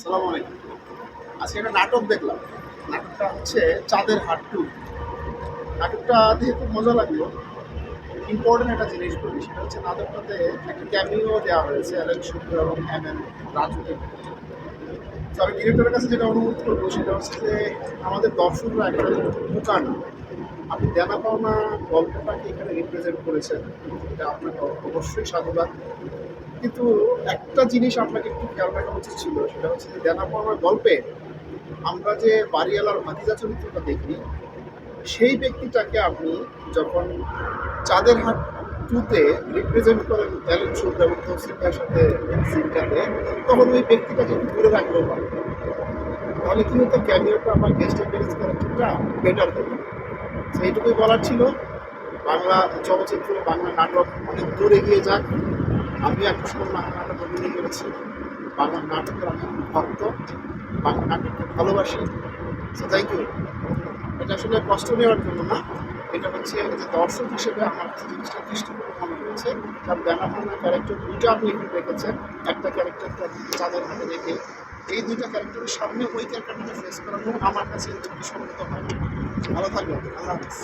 সালাম আলাইকুম। আজকে একটা নাটক দেখলাম। নাটকটা হচ্ছে চাঁদের হাট টু। নাটকটা দেখে খুব মজা লাগলো। ইম্পর্টেন্ট একটা জিনিস বলি, সেটা হচ্ছে নাটকটাতে একটা ক্যামিও দেওয়া হয়েছে অ্যালেন শুক্র এবং এম রাজুকে। তো আমি ডিরেক্টরের কাছে যেটা অনুরোধ করবো সেটা হচ্ছে যে আমাদের দর্শকরা একটা বোকা না। আপনি দেনা পাওনা গল্পটাকে এখানে রিপ্রেজেন্ট করেছেন, এটা আপনাকে অবশ্যই সাধুবাদ। কিন্তু একটা জিনিস আপনাকে একটু খেয়াল রাখা উচিত ছিল, সেটা হচ্ছে যে দেনা পাওনার গল্পে আমরা যে বাড়িওয়ালার ভাতিজা চরিত্রটা দেখি, সেই ব্যক্তিটাকে আপনি যখন চাঁদের হাট টুতে রিপ্রেজেন্ট করেন অ্যালেন শুক্র এবং তৌসিফ ভাইয়ের সাথে সিনটাতে, তখন ওই ব্যক্তিটাকে একটু দূরে রাখলেও পারে। তাহলে কি হতো, ক্যামিওটা আমার গেস্ট অ্যাপিয়ারেন্স ক্যারেক্টারটা বেটার হতো। তো এইটুকুই বলার ছিল। বাংলা চলচ্চিত্র, বাংলা নাটক অনেক দূর এগিয়ে যাক। আমি একটা সময় বাংলা নাটক অভিনয় করেছি। বাংলা নাটকের আমি ভক্ত, বাংলা নাটককে ভালোবাসি। So thank you. এটা আসলে কষ্ট নেওয়ার জন্য না, এটা হচ্ছে যে দর্শক হিসেবে আমার কাছে জিনিসটা দৃষ্টিকোণ মনে হয়েছে। কারণ বেনাপোনা ক্যারেক্টার দুইটা আপনি এখানে রেখেছেন। একটা ক্যারেক্টারকে আপনি চাঁদের হাতে রেখে এই দুইটা ক্যারেক্টারের সামনে ওই ক্যারেক্টারটাকে ফেস করানো আমার কাছে যুক্তিসঙ্গত হয় না। ভালো থাকবেন, আল্লাহ হাফিজ।